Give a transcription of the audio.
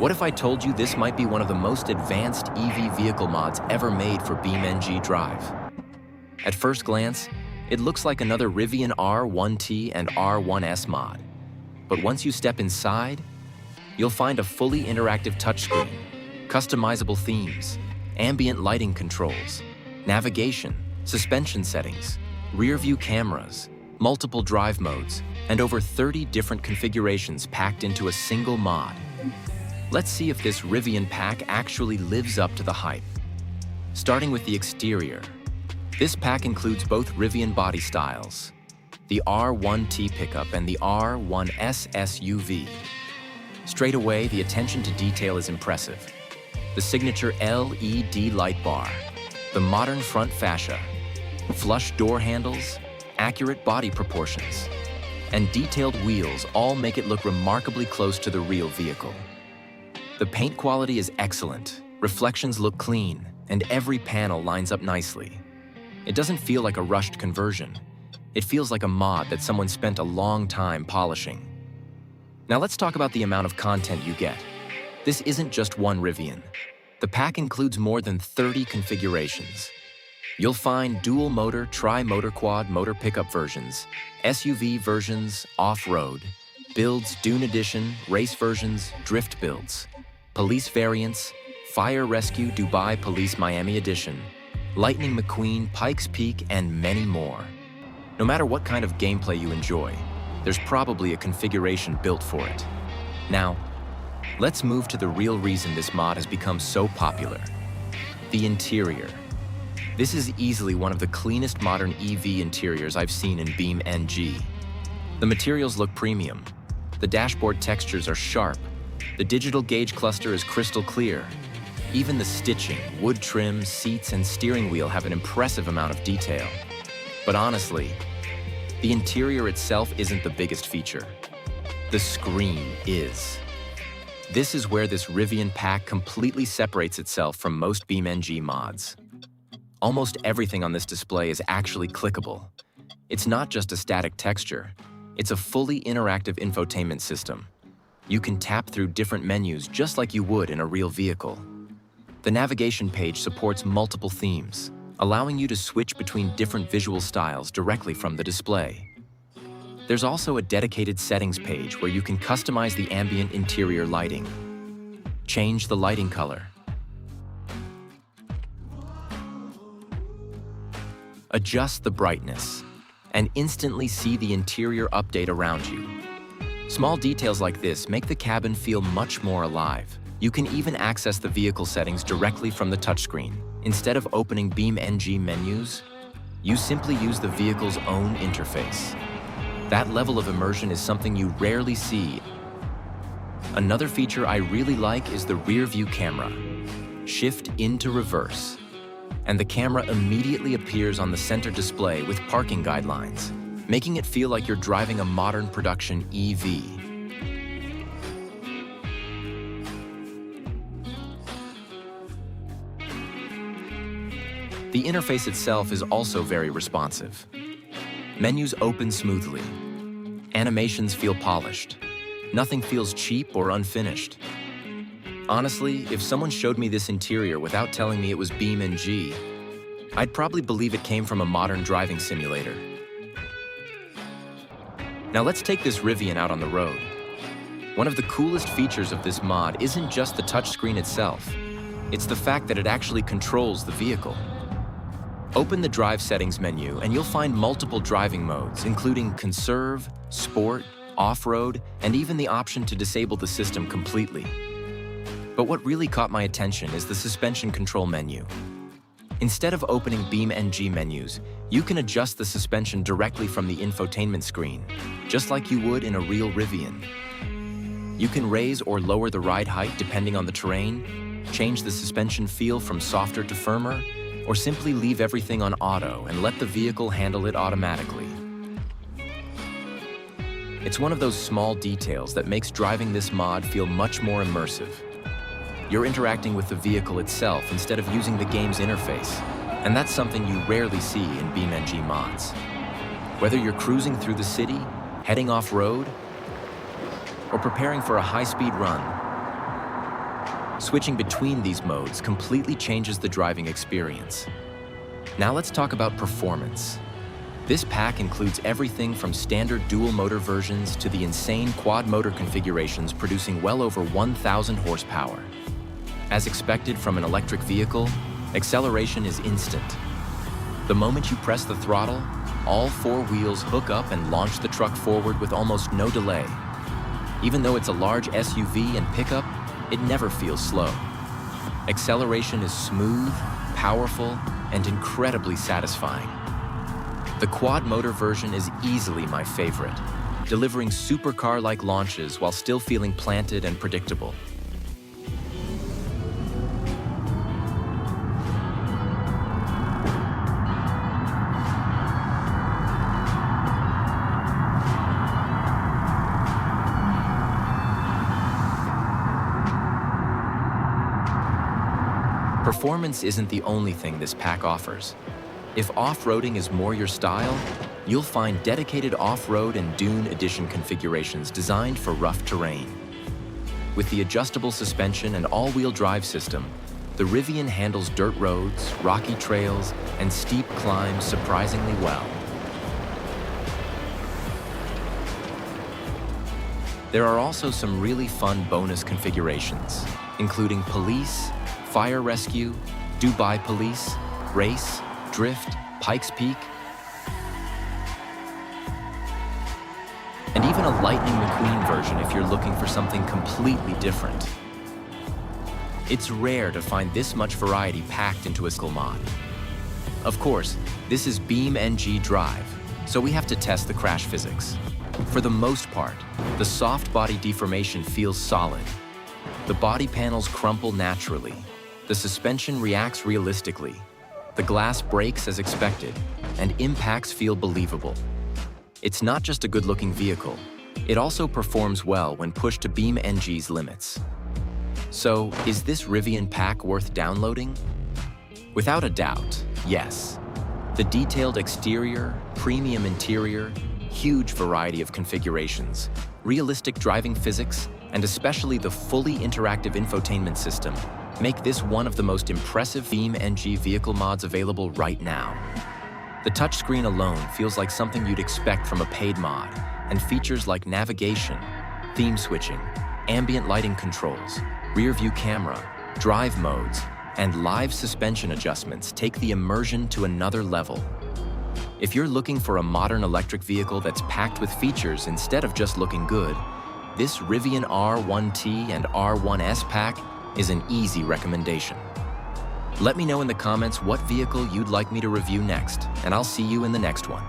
What if I told you this might be one of the most advanced EV vehicle mods ever made for BeamNG Drive? At first glance, it looks like another Rivian R1T and R1S mod. But once you step inside, you'll find a fully interactive touchscreen, customizable themes, ambient lighting controls, navigation, suspension settings, rear-view cameras, multiple drive modes, and over 30 different configurations packed into a single mod. Let's see if this Rivian pack actually lives up to the hype. Starting with the exterior, this pack includes both Rivian body styles, the R1T pickup and the R1S SUV. Straight away, the attention to detail is impressive. The signature LED light bar, the modern front fascia, flush door handles, accurate body proportions, and detailed wheels all make it look remarkably close to the real vehicle. The paint quality is excellent, reflections look clean, and every panel lines up nicely. It doesn't feel like a rushed conversion. It feels like a mod that someone spent a long time polishing. Now let's talk about the amount of content you get. This isn't just one Rivian. The pack includes more than 30 configurations. You'll find dual motor, tri-motor quad motor pickup versions, SUV versions, off-road, builds, dune edition, race versions, drift builds, police variants, fire rescue Dubai Police Miami edition, Lightning McQueen, Pikes Peak, and many more. No matter what kind of gameplay you enjoy, there's probably a configuration built for it. Now, let's move to the real reason this mod has become so popular: the interior. This is easily one of the cleanest modern EV interiors I've seen in BeamNG. The materials look premium. The dashboard textures are sharp. The digital gauge cluster is crystal clear. Even the stitching, wood trim, seats, and steering wheel have an impressive amount of detail. But honestly, the interior itself isn't the biggest feature. The screen is. This is where this Rivian pack completely separates itself from most BeamNG mods. Almost everything on this display is actually clickable. It's not just a static texture, it's a fully interactive infotainment system. You can tap through different menus just like you would in a real vehicle. The navigation page supports multiple themes, allowing you to switch between different visual styles directly from the display. There's also a dedicated settings page where you can customize the ambient interior lighting. Change the lighting color. Adjust the brightness, and instantly see the interior update around you. Small details like this make the cabin feel much more alive. You can even access the vehicle settings directly from the touchscreen. Instead of opening BeamNG menus, you simply use the vehicle's own interface. That level of immersion is something you rarely see. Another feature I really like is the rear-view camera. Shift into reverse, and the camera immediately appears on the center display with parking guidelines, making it feel like you're driving a modern production EV. The interface itself is also very responsive. Menus open smoothly. Animations feel polished. Nothing feels cheap or unfinished. Honestly, if someone showed me this interior without telling me it was BeamNG, I'd probably believe it came from a modern driving simulator. Now let's take this Rivian out on the road. One of the coolest features of this mod isn't just the touchscreen itself. It's the fact that it actually controls the vehicle. Open the Drive Settings menu and you'll find multiple driving modes, including Conserve, Sport, Off-Road, and even the option to disable the system completely. But what really caught my attention is the suspension control menu. Instead of opening BeamNG menus, you can adjust the suspension directly from the infotainment screen, just like you would in a real Rivian. You can raise or lower the ride height depending on the terrain, change the suspension feel from softer to firmer, or simply leave everything on auto and let the vehicle handle it automatically. It's one of those small details that makes driving this mod feel much more immersive. You're interacting with the vehicle itself instead of using the game's interface, and that's something you rarely see in BeamNG mods. Whether you're cruising through the city, heading off-road, or preparing for a high-speed run, Switching between these modes completely changes the driving experience. Now let's talk about performance. This pack includes everything from standard dual-motor versions to the insane quad-motor configurations producing well over 1,000 horsepower. As expected from an electric vehicle, acceleration is instant. The moment you press the throttle, all four wheels hook up and launch the truck forward with almost no delay. Even though it's a large SUV and pickup, it never feels slow. Acceleration is smooth, powerful, and incredibly satisfying. The quad-motor version is easily my favorite, delivering supercar-like launches while still feeling planted and predictable. Performance isn't the only thing this pack offers. If off-roading is more your style, you'll find dedicated off-road and dune edition configurations designed for rough terrain. With the adjustable suspension and all-wheel drive system, the Rivian handles dirt roads, rocky trails, and steep climbs surprisingly well. There are also some really fun bonus configurations, including police, fire rescue, Dubai police, race, drift, Pikes Peak, and even a Lightning McQueen version if you're looking for something completely different. It's rare to find this much variety packed into a single mod. Of course, this is BeamNG Drive, so we have to test the crash physics. For the most part, the soft body deformation feels solid. The body panels crumple naturally. The suspension reacts realistically. The glass breaks as expected, and impacts feel believable. It's not just a good-looking vehicle, it also performs well when pushed to BeamNG's limits. So, is this Rivian pack worth downloading? Without a doubt, yes. The detailed exterior, premium interior, huge variety of configurations, realistic driving physics, and especially the fully interactive infotainment system make this one of the most impressive BeamNG vehicle mods available right now. The touchscreen alone feels like something you'd expect from a paid mod, and features like navigation, theme switching, ambient lighting controls, rear-view camera, drive modes, and live suspension adjustments take the immersion to another level. If you're looking for a modern electric vehicle that's packed with features instead of just looking good, this Rivian R1T and R1S pack is an easy recommendation. Let me know in the comments what vehicle you'd like me to review next, and I'll see you in the next one.